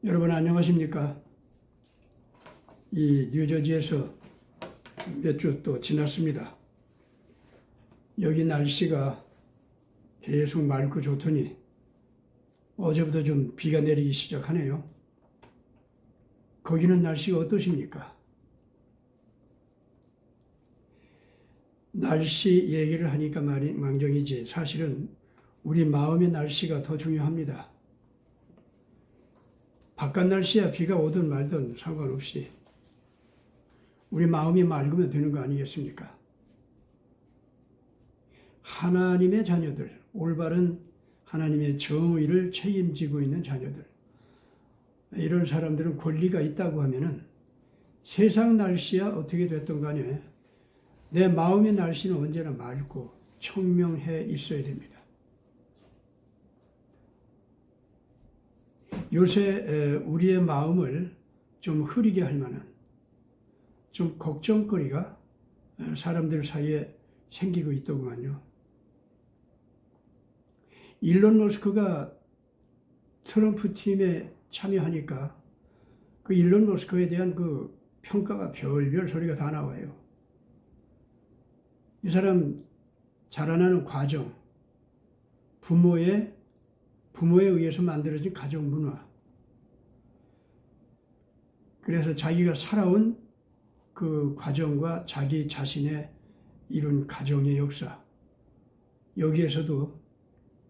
여러분 안녕하십니까? 이 뉴저지에서 몇 주 또 지났습니다. 여기 날씨가 계속 맑고 좋더니 어제부터 좀 비가 내리기 시작하네요. 거기는 날씨가 어떠십니까? 날씨 얘기를 하니까 망정이지 사실은 우리 마음의 날씨가 더 중요합니다. 바깥 날씨야 비가 오든 말든 상관없이 우리 마음이 맑으면 되는 거 아니겠습니까? 하나님의 자녀들, 올바른 하나님의 정의를 책임지고 있는 자녀들, 이런 사람들은 권리가 있다고 하면은 세상 날씨야 어떻게 됐든 간에 내 마음의 날씨는 언제나 맑고 청명해 있어야 됩니다. 요새 우리의 마음을 좀 흐리게 할 만한 좀 걱정거리가 사람들 사이에 생기고 있더구만요. 일론 머스크가 트럼프 팀에 참여하니까 그 일론 머스크에 대한 그 평가가 별별 소리가 다 나와요. 이 사람 자라나는 과정, 부모에 의해서 만들어진 가정 문화, 그래서 자기가 살아온 그 과정과 자기 자신의 이룬 가정의 역사, 여기에서도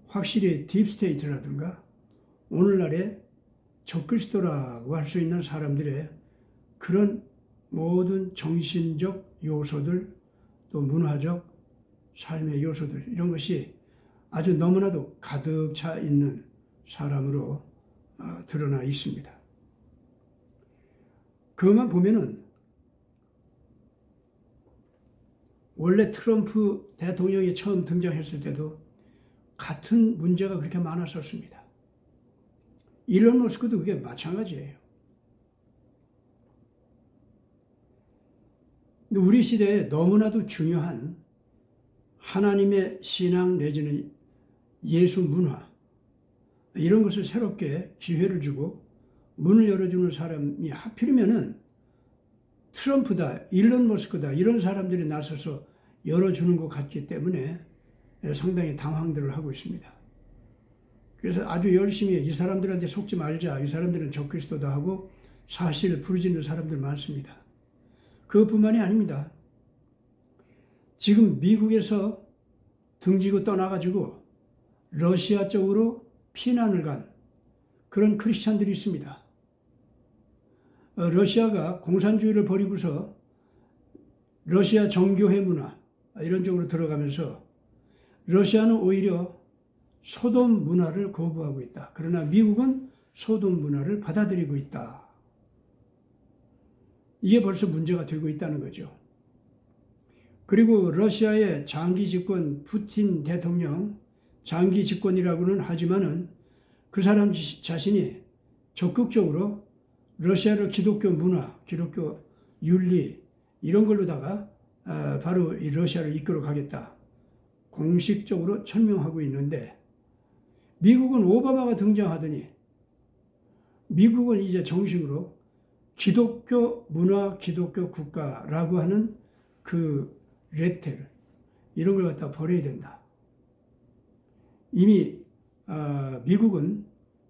확실히 딥스테이트라든가 오늘날의 적그리스도라고 할 수 있는 사람들의 그런 모든 정신적 요소들, 또 문화적 삶의 요소들, 이런 것이 아주 너무나도 가득 차 있는 사람으로 드러나 있습니다. 그것만 보면은 원래 트럼프 대통령이 처음 등장했을 때도 같은 문제가 그렇게 많았었습니다. 일론 머스크도 그게 마찬가지예요. 근데 우리 시대에 너무나도 중요한 하나님의 신앙 내지는 예수 문화, 이런 것을 새롭게 기회를 주고 문을 열어주는 사람이 하필이면은 트럼프다, 일론 머스크다, 이런 사람들이 나서서 열어주는 것 같기 때문에 상당히 당황들을 하고 있습니다. 그래서 아주 열심히 이 사람들한테 속지 말자, 이 사람들은 적그리스도다 하고 사실 부르짖는 사람들 많습니다. 그것뿐만이 아닙니다. 지금 미국에서 등지고 떠나가지고 러시아 쪽으로 피난을 간 그런 크리스찬들이 있습니다. 러시아가 공산주의를 버리고서 러시아 정교회 문화 이런 쪽으로 들어가면서 러시아는 오히려 소돔 문화를 거부하고 있다. 그러나 미국은 소돔 문화를 받아들이고 있다. 이게 벌써 문제가 되고 있다는 거죠. 그리고 러시아의 장기 집권 푸틴 대통령, 장기 집권이라고는 하지만은 그 사람 자신이 적극적으로 러시아를 기독교 문화, 기독교 윤리 이런 걸로다가 바로 이 러시아를 이끌어 가겠다. 공식적으로 천명하고 있는데 미국은 오바마가 등장하더니 미국은 이제 정식으로 기독교 문화, 기독교 국가라고 하는 그 레텔 이런 걸 갖다 버려야 된다. 이미 미국은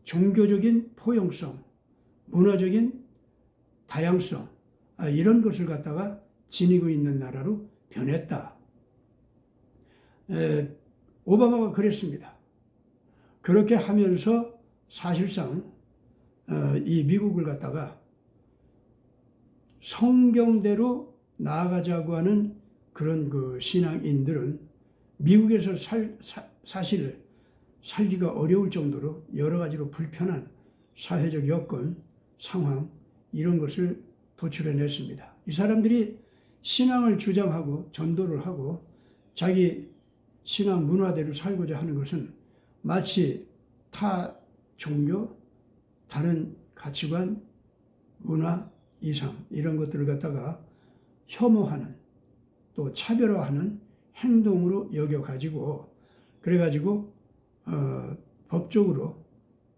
종교적인 포용성, 문화적인 다양성 이런 것을 갖다가 지니고 있는 나라로 변했다. 오바마가 그랬습니다. 그렇게 하면서 사실상 이 미국을 갖다가 성경대로 나아가자고 하는 그런 그 신앙인들은 미국에서 사실 살기가 어려울 정도로 여러 가지로 불편한 사회적 여건, 상황 이런 것을 도출해냈습니다. 이 사람들이 신앙을 주장하고 전도를 하고 자기 신앙 문화대로 살고자 하는 것은 마치 타 종교, 다른 가치관, 문화, 이상 이런 것들을 갖다가 혐오하는 또 차별화하는 행동으로 여겨가지고 그래가지고 법적으로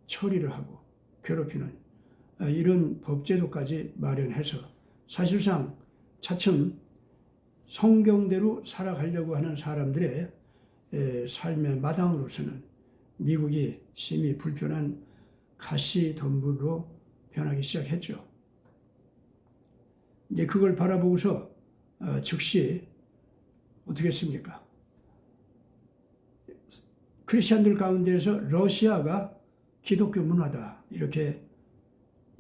처리를 하고 괴롭히는 이런 법제도까지 마련해서 사실상 차츰 성경대로 살아가려고 하는 사람들의 삶의 마당으로서는 미국이 심히 불편한 가시덤불로 변하기 시작했죠. 이제 그걸 바라보고서 즉시 어떻게 했습니까? 크리스찬들 가운데서 러시아가 기독교 문화다 이렇게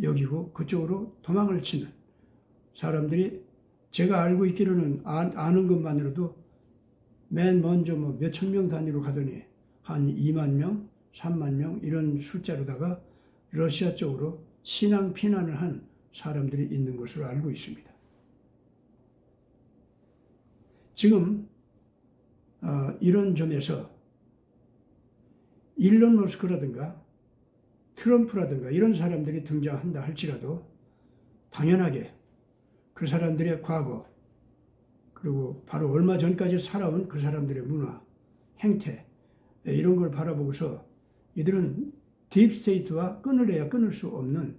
여기고 그쪽으로 도망을 치는 사람들이 제가 알고 있기로는 아는 것만으로도 맨 먼저 뭐 몇천 명 단위로 가더니 한 2만 명, 3만 명 이런 숫자로다가 러시아 쪽으로 신앙 피난을 한 사람들이 있는 것으로 알고 있습니다. 지금 이런 점에서 일론 머스크라든가 트럼프라든가 이런 사람들이 등장한다 할지라도 당연하게 그 사람들의 과거 그리고 바로 얼마 전까지 살아온 그 사람들의 문화, 행태 이런 걸 바라보고서 이들은 딥스테이트와 끊을래야 끊을 수 없는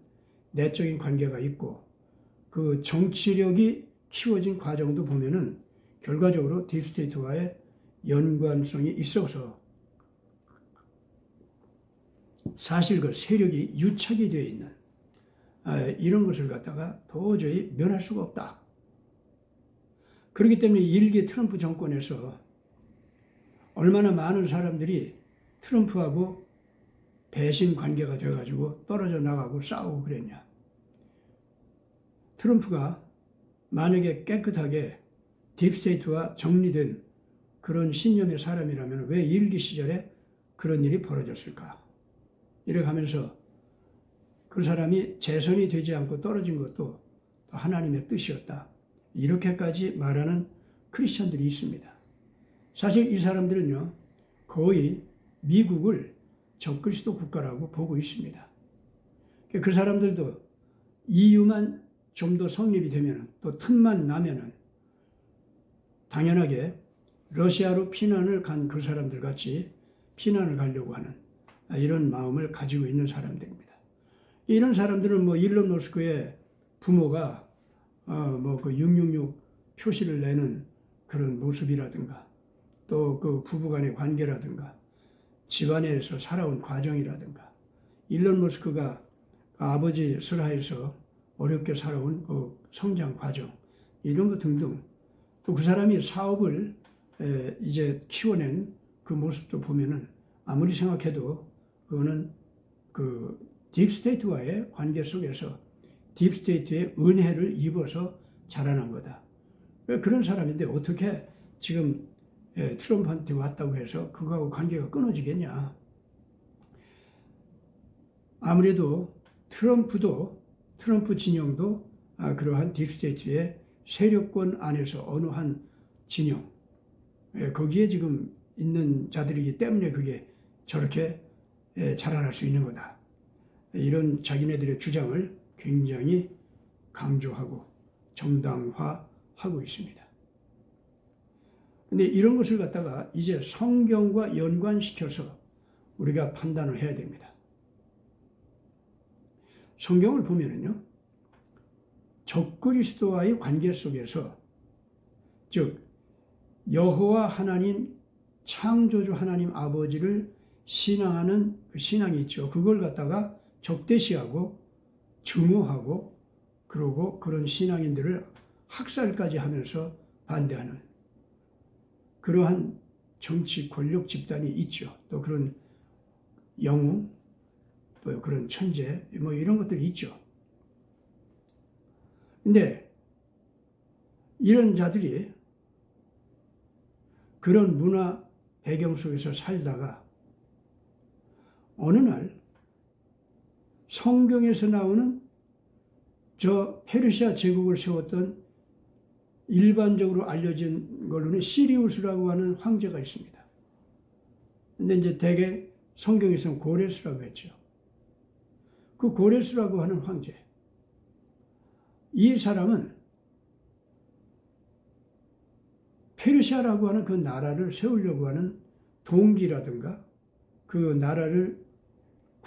내적인 관계가 있고 그 정치력이 키워진 과정도 보면은 결과적으로 딥스테이트와의 연관성이 있어서 사실 그 세력이 유착이 되어 있는 이런 것을 갖다가 도저히 면할 수가 없다. 그렇기 때문에 일기 트럼프 정권에서 얼마나 많은 사람들이 트럼프하고 배신 관계가 되어가지고 떨어져 나가고 싸우고 그랬냐. 트럼프가 만약에 깨끗하게 딥스테이트와 정리된 그런 신념의 사람이라면 왜 일기 시절에 그런 일이 벌어졌을까? 이렇게 하면서 그 사람이 재선이 되지 않고 떨어진 것도 하나님의 뜻이었다. 이렇게까지 말하는 크리스천들이 있습니다. 사실 이 사람들은요, 거의 미국을 적그리스도 국가라고 보고 있습니다. 그 사람들도 EU만 좀 더 성립이 되면 또 틈만 나면은 당연하게 러시아로 피난을 간 그 사람들 같이 피난을 가려고 하는 이런 마음을 가지고 있는 사람들입니다. 이런 사람들은 뭐 일론 머스크의 부모가 뭐 그 666 표시를 내는 그런 모습이라든가 또 그 부부간의 관계라든가 집안에서 살아온 과정이라든가 일론 머스크가 아버지 슬하에서 어렵게 살아온 그 성장 과정 이런 것 등등 또 그 사람이 사업을 이제 키워낸 그 모습도 보면은 아무리 생각해도 그거는 그 딥스테이트와의 관계 속에서 딥스테이트의 은혜를 입어서 자라난 거다. 그런 사람인데 어떻게 지금 트럼프한테 왔다고 해서 그거하고 관계가 끊어지겠냐. 아무래도 트럼프 진영도 그러한 딥스테이트의 세력권 안에서 어느 한 진영 거기에 지금 있는 자들이기 때문에 그게 저렇게 자라날 수 있는 거다. 이런 자기네들의 주장을 굉장히 강조하고 정당화하고 있습니다. 근데 이런 것을 갖다가 이제 성경과 연관시켜서 우리가 판단을 해야 됩니다. 성경을 보면은요, 적그리스도와의 관계 속에서 즉 여호와 하나님 창조주 하나님 아버지를 신앙하는 그 신앙이 있죠. 그걸 갖다가 적대시하고 증오하고 그러고 그런 신앙인들을 학살까지 하면서 반대하는 그러한 정치 권력 집단이 있죠. 또 그런 영웅, 또 그런 천재, 뭐 이런 것들이 있죠. 근데 이런 자들이 그런 문화 배경 속에서 살다가 어느 날 성경에서 나오는 저 페르시아 제국을 세웠던 일반적으로 알려진 걸로는 시리우스라고 하는 황제가 있습니다. 근데 이제 대개 성경에서는 고레스라고 했죠. 그 고레스라고 하는 황제. 이 사람은 페르시아라고 하는 그 나라를 세우려고 하는 동기라든가 그 나라를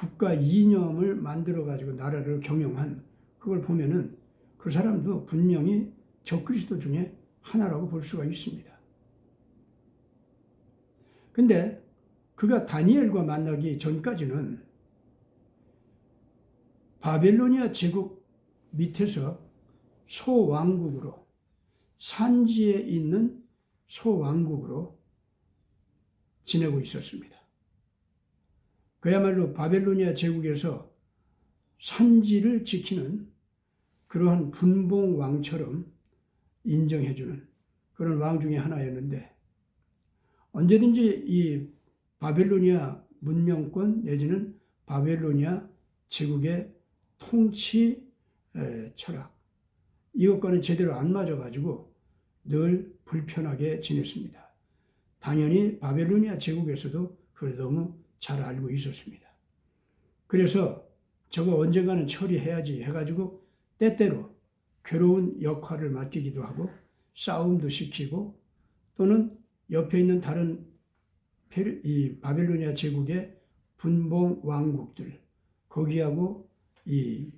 국가 이념을 만들어 가지고 나라를 경영한 그걸 보면은 그 사람도 분명히 적그리스도 중에 하나라고 볼 수가 있습니다. 근데 그가 다니엘과 만나기 전까지는 바벨로니아 제국 밑에서 소왕국으로, 산지에 있는 소왕국으로 지내고 있었습니다. 그야말로 바벨로니아 제국에서 산지를 지키는 그러한 분봉왕처럼 인정해주는 그런 왕 중에 하나였는데, 언제든지 이 바벨로니아 문명권 내지는 바벨로니아 제국의 통치 철학, 이것과는 제대로 안 맞아가지고 늘 불편하게 지냈습니다. 당연히 바벨로니아 제국에서도 그걸 너무 잘 알고 있었습니다. 그래서 저거 언젠가는 처리해야지 해가지고 때때로 괴로운 역할을 맡기기도 하고 싸움도 시키고, 또는 옆에 있는 다른 이 바벨로니아 제국의 분봉 왕국들, 거기하고 이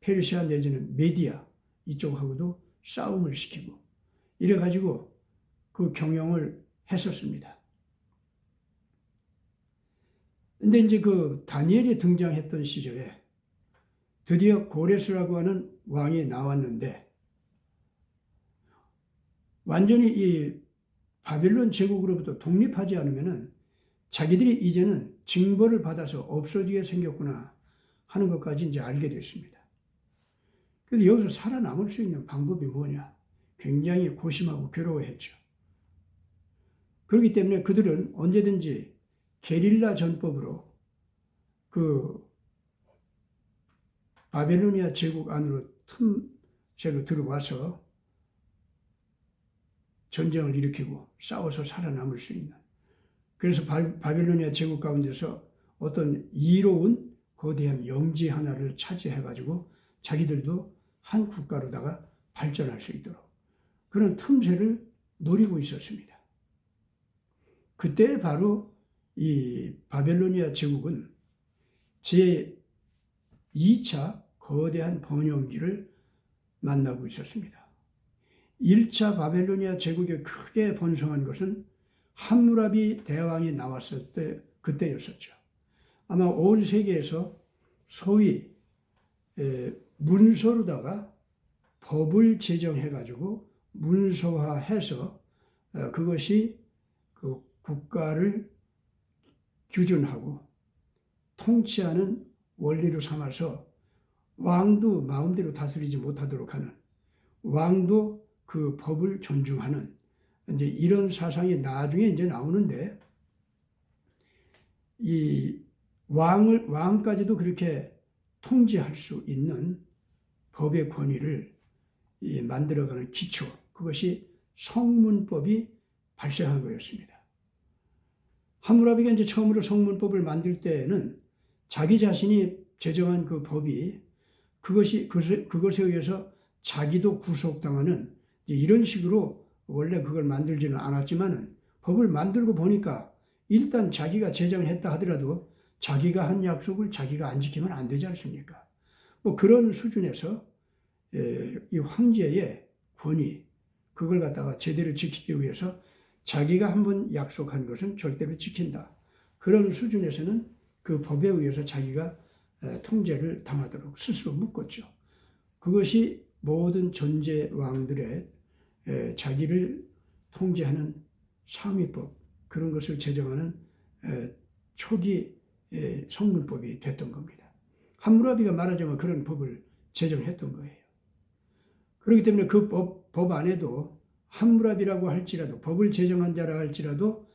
페르시아 내지는 메디아 이쪽하고도 싸움을 시키고 이래가지고 그 경영을 했었습니다. 근데 이제 그 다니엘이 등장했던 시절에 드디어 고레스라고 하는 왕이 나왔는데, 완전히 이 바벨론 제국으로부터 독립하지 않으면은 자기들이 이제는 징벌을 받아서 없어지게 생겼구나 하는 것까지 이제 알게 됐습니다. 그래서 여기서 살아남을 수 있는 방법이 뭐냐? 굉장히 고심하고 괴로워했죠. 그렇기 때문에 그들은 언제든지 게릴라 전법으로 그 바벨로니아 제국 안으로 틈새로 들어와서 전쟁을 일으키고 싸워서 살아남을 수 있는, 그래서 바벨로니아 제국 가운데서 어떤 이로운 거대한 영지 하나를 차지해가지고 자기들도 한 국가로다가 발전할 수 있도록 그런 틈새를 노리고 있었습니다. 그때 바로 이 바벨로니아 제국은 제2차 거대한 번영기를 만나고 있었습니다. 1차 바벨로니아 제국에 크게 번성한 것은 함무라비 대왕이 나왔을 때 그때였었죠. 아마 온 세계에서 소위 문서로다가 법을 제정해가지고 문서화해서 그것이 그 국가를 규준하고 통치하는 원리로 삼아서 왕도 마음대로 다스리지 못하도록 하는, 왕도 그 법을 존중하는 이제 이런 사상이 나중에 이제 나오는데, 이 왕까지도 그렇게 통제할 수 있는 법의 권위를 만들어가는 기초, 그것이 성문법이 발생한 거였습니다. 함무라비가 이제 처음으로 성문법을 만들 때에는 자기 자신이 제정한 그 법이 그것에 의해서 자기도 구속당하는 이런 식으로 원래 그걸 만들지는 않았지만은, 법을 만들고 보니까 일단 자기가 제정했다 하더라도 자기가 한 약속을 자기가 안 지키면 안 되지 않습니까? 뭐 그런 수준에서 이 황제의 권위, 그걸 갖다가 제대로 지키기 위해서 자기가 한번 약속한 것은 절대로 지킨다. 그런 수준에서는 그 법에 의해서 자기가 통제를 당하도록 스스로 묶었죠. 그것이 모든 전제 왕들의 자기를 통제하는 상위법, 그런 것을 제정하는 초기 성문법이 됐던 겁니다. 함무라비가 말하자면 그런 법을 제정했던 거예요. 그렇기 때문에 그 법 안에도 함무라비라고 할지라도, 법을 제정한 자라 할지라도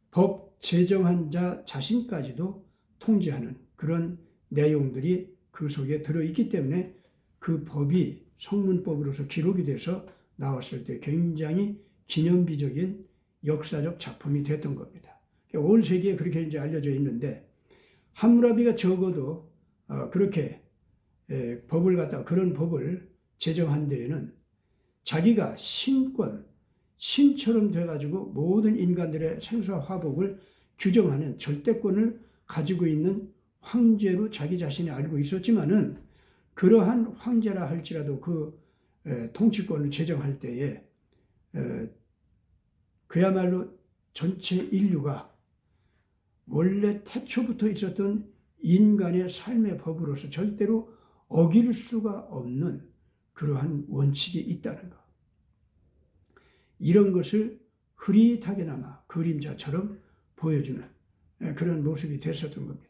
법 제정한 자 자신까지도 통제하는 그런 내용들이 그 속에 들어있기 때문에 그 법이 성문법으로서 기록이 돼서 나왔을 때 굉장히 기념비적인 역사적 작품이 됐던 겁니다. 온 세계에 그렇게 이제 알려져 있는데, 함무라비가 적어도 그렇게 법을 갖다가 그런 법을 제정한 데에는 자기가 신처럼 돼가지고 모든 인간들의 생사화복을 규정하는 절대권을 가지고 있는 황제로 자기 자신이 알고 있었지만은 그러한 황제라 할지라도 그 통치권을 제정할 때에 그야말로 전체 인류가 원래 태초부터 있었던 인간의 삶의 법으로서 절대로 어길 수가 없는 그러한 원칙이 있다는 것. 이런 것을 흐릿하게나마 그림자처럼 보여주는 그런 모습이 됐었던 겁니다.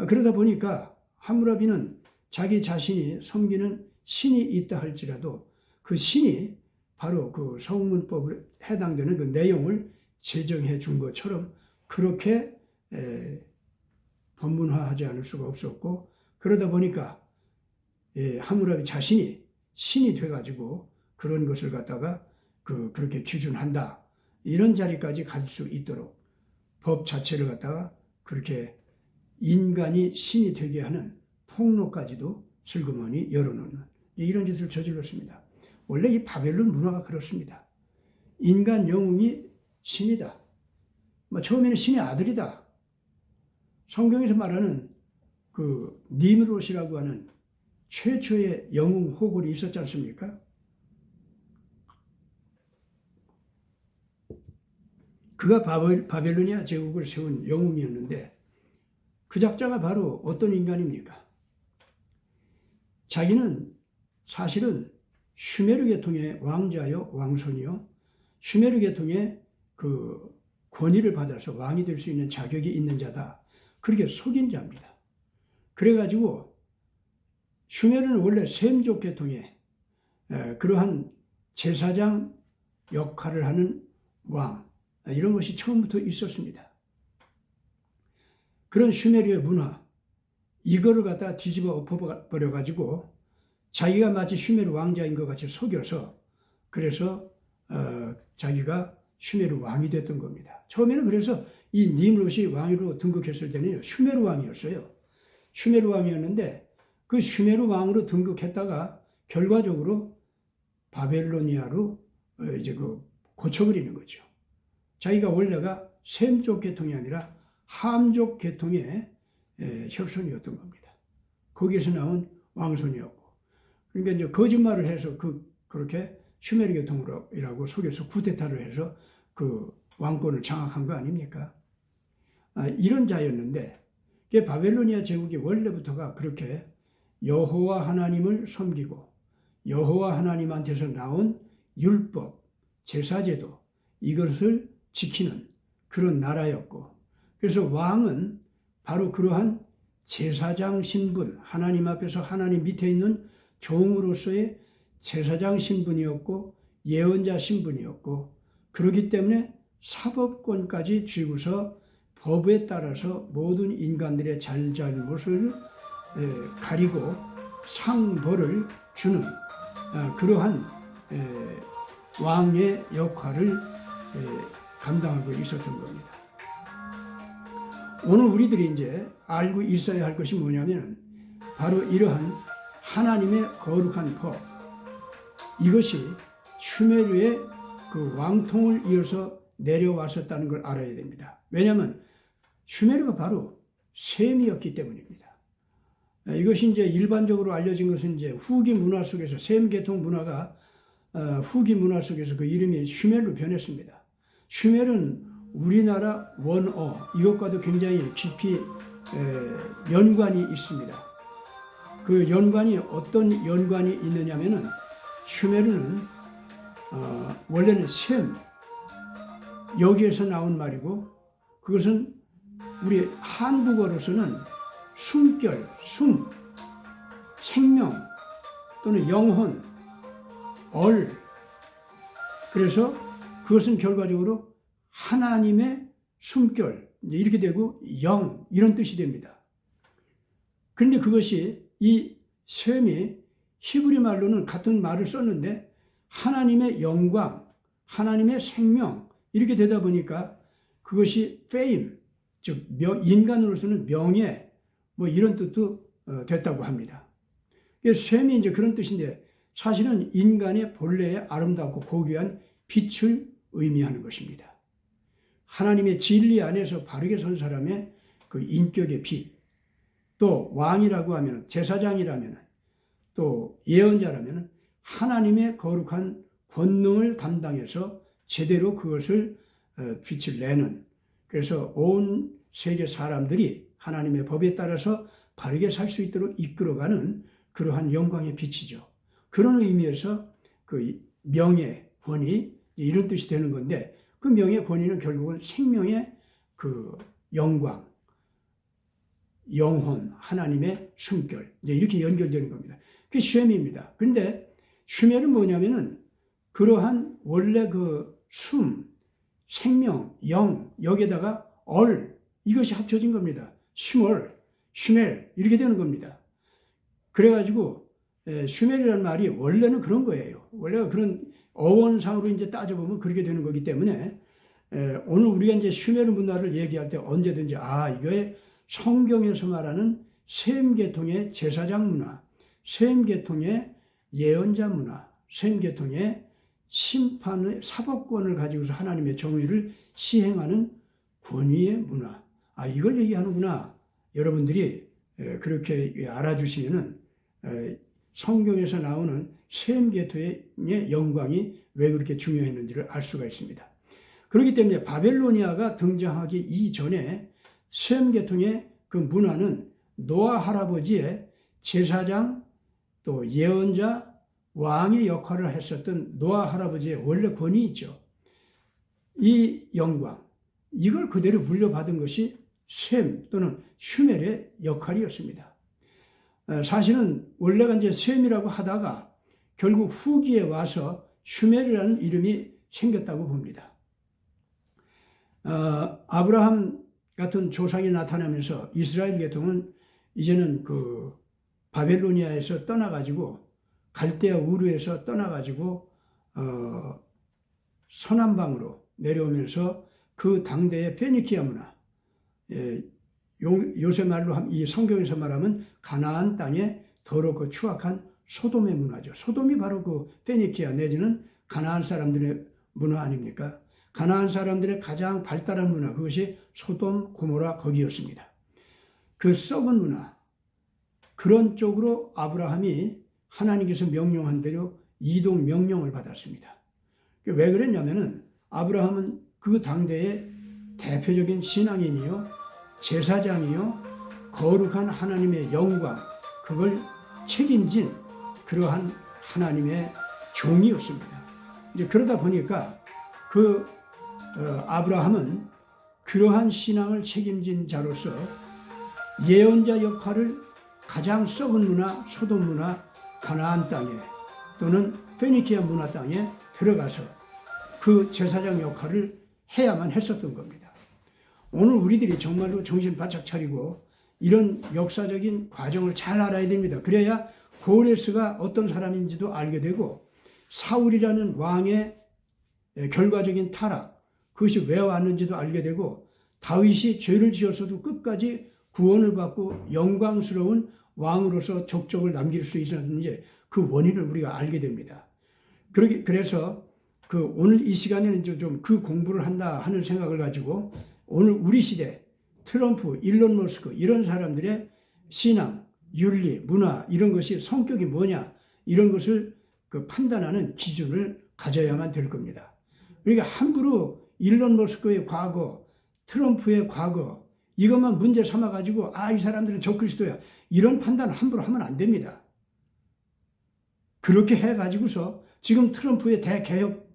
그러다 보니까 함무라비는 자기 자신이 섬기는 신이 있다 할지라도 그 신이 바로 그 성문법에 해당되는 그 내용을 제정해 준 것처럼 그렇게 법문화하지 않을 수가 없었고, 그러다 보니까 함무라비 자신이 신이 돼가지고 그런 것을 갖다가 그렇게 규준한다, 이런 자리까지 갈 수 있도록 법 자체를 갖다가 그렇게 인간이 신이 되게 하는 통로까지도 슬그머니 열어놓는 이런 짓을 저질렀습니다. 원래 이 바벨론 문화가 그렇습니다. 인간 영웅이 신이다. 처음에는 신의 아들이다. 성경에서 말하는 그 니므롯이라고 하는 최초의 영웅 호골이 있었지 않습니까? 그가 바벨로니아 제국을 세운 영웅이었는데 그 작자가 바로 어떤 인간입니까? 자기는 사실은 슈메르 계통의 왕자요, 왕손이요, 슈메르 계통의 그 권위를 받아서 왕이 될 수 있는 자격이 있는 자다, 그렇게 속인 자입니다. 그래가지고 슈메르는 원래 셈족 계통의 그러한 제사장 역할을 하는 왕, 이런 것이 처음부터 있었습니다. 그런 슈메르의 문화, 이거를 갖다 뒤집어 엎어버려가지고 자기가 마치 슈메르 왕자인 것 같이 속여서 그래서 자기가 슈메르 왕이 됐던 겁니다. 처음에는 그래서 이 니므롯이 왕으로 등극했을 때는 슈메르 왕이었어요. 슈메르 왕이었는데 그 슈메르 왕으로 등극했다가 결과적으로 바벨로니아로 이제 고쳐버리는 거죠. 자기가 원래가 셈족 계통이 아니라 함족 계통의 혈손이었던 겁니다. 거기에서 나온 왕손이었고, 그러니까 이제 거짓말을 해서 그렇게 슈메르 계통이라고 속여서 쿠데타를 해서 그 왕권을 장악한 거 아닙니까? 이런 자였는데, 바벨로니아 제국이 원래부터가 그렇게 여호와 하나님을 섬기고 여호와 하나님한테서 나온 율법, 제사제도, 이것을 지키는 그런 나라였고, 그래서 왕은 바로 그러한 제사장 신분, 하나님 앞에서 하나님 밑에 있는 종으로서의 제사장 신분이었고 예언자 신분이었고, 그렇기 때문에 사법권까지 쥐고서 법에 따라서 모든 인간들의 잘잘못을 가리고 상벌을 주는 그러한 왕의 역할을 감당하고 있었던 겁니다. 오늘 우리들이 이제 알고 있어야 할 것이 뭐냐면 바로 이러한 하나님의 거룩한 법, 이것이 슈메르의 그 왕통을 이어서 내려왔었다는 걸 알아야 됩니다. 왜냐하면 슈메르가 바로 셈이었기 때문입니다. 이것이 이제 일반적으로 알려진 것은 이제 후기 문화 속에서, 셈 계통 문화가 후기 문화 속에서 그 이름이 슈멜로 변했습니다. 슈멜은 우리나라 원어, 이것과도 굉장히 깊이 연관이 있습니다. 그 연관이 어떤 연관이 있느냐면은 슈메르는 원래는 셈, 여기에서 나온 말이고, 그것은 우리 한국어로서는 숨결, 숨, 생명 또는 영혼, 그래서 그것은 결과적으로 하나님의 숨결, 이렇게 되고 영, 이런 뜻이 됩니다. 그런데 그것이 이 셈이 히브리 말로는 같은 말을 썼는데 하나님의 영광, 하나님의 생명, 이렇게 되다 보니까 그것이 fame, 즉 인간으로서는 명예, 이런 뜻도 됐다고 합니다. 셈이 이제 그런 뜻인데 사실은 인간의 본래의 아름답고 고귀한 빛을 의미하는 것입니다. 하나님의 진리 안에서 바르게 선 사람의 그 인격의 빛, 또 왕이라고 하면, 제사장이라면, 또 예언자라면 하나님의 거룩한 권능을 담당해서 제대로 그것을 빛을 내는, 그래서 온 세계 사람들이 하나님의 법에 따라서 바르게 살 수 있도록 이끌어가는 그러한 영광의 빛이죠. 그런 의미에서 그 명예, 권위 이런 뜻이 되는 건데, 그 명예, 권위는 결국은 생명의 그 영광, 영혼, 하나님의 숨결, 이렇게 연결되는 겁니다. 그게 쉐미입니다. 그런데 쉐멜은 뭐냐면은 그러한 원래 그 숨, 생명, 영, 여기에다가 이것이 합쳐진 겁니다. 슈멜 이렇게 되는 겁니다. 그래가지고 슈멜이라는 말이 원래는 그런 거예요. 원래가 그런 어원상으로 이제 따져보면 그렇게 되는 거기 때문에 오늘 우리가 이제 슈메르 문화를 얘기할 때 언제든지 이거에 성경에서 말하는 셈 계통의 제사장 문화, 셈 계통의 예언자 문화, 셈 계통의 심판의 사법권을 가지고서 하나님의 정의를 시행하는 권위의 문화. 이걸 얘기하는구나. 여러분들이 그렇게 알아주시면은 성경에서 나오는 셈 계통의 영광이 왜 그렇게 중요했는지를 알 수가 있습니다. 그렇기 때문에 바벨로니아가 등장하기 이전에 셈 계통의 그 문화는 노아 할아버지의 제사장 또 예언자 왕의 역할을 했었던 노아 할아버지의 원래 권위 있죠. 이 영광, 이걸 그대로 물려받은 것이 셈 또는 슈멜의 역할이었습니다. 사실은 원래가 이제 셈이라고 하다가 결국 후기에 와서 슈멜이라는 이름이 생겼다고 봅니다. 아브라함 같은 조상이 나타나면서 이스라엘 계통은 이제는 그 바벨로니아에서 떠나가지고 갈대아 우르에서 떠나가지고 서남방으로 내려오면서 그 당대의 페니키아 문화, 요새 말로 이 성경에서 말하면 가나안 땅의 더럽고 추악한 소돔의 문화죠. 소돔이 바로 그 페니키아 내지는 가나안 사람들의 문화 아닙니까? 가나안 사람들의 가장 발달한 문화, 그것이 소돔, 고모라 거기였습니다. 그 썩은 문화, 그런 쪽으로 아브라함이 하나님께서 명령한 대로 이동 명령을 받았습니다. 왜 그랬냐면은 아브라함은 그 당대의 대표적인 신앙인이요, 제사장이요, 거룩한 하나님의 영광, 그걸 책임진 그러한 하나님의 종이었습니다. 이제 그러다 보니까 아브라함은 그러한 신앙을 책임진 자로서 예언자 역할을 가장 썩은 문화, 소돔 문화, 가나안 땅에 또는 페니키아 문화 땅에 들어가서 그 제사장 역할을 해야만 했었던 겁니다. 오늘 우리들이 정말로 정신 바짝 차리고 이런 역사적인 과정을 잘 알아야 됩니다. 그래야 고레스가 어떤 사람인지도 알게 되고 사울이라는 왕의 결과적인 타락, 그것이 왜 왔는지도 알게 되고 다윗이 죄를 지었어도 끝까지 구원을 받고 영광스러운 왕으로서 족적을 남길 수 있었는지 그 원인을 우리가 알게 됩니다. 그래서 오늘 이 시간에는 좀 그 공부를 한다 하는 생각을 가지고 오늘 우리 시대 트럼프, 일론 머스크 이런 사람들의 신앙, 윤리, 문화 이런 것이 성격이 뭐냐 이런 것을 판단하는 기준을 가져야만 될 겁니다. 그러니까 함부로 일론 머스크의 과거, 트럼프의 과거 이것만 문제 삼아가지고 이 사람들은 적그리스도야 이런 판단 함부로 하면 안 됩니다. 그렇게 해가지고서 지금 트럼프의 대개혁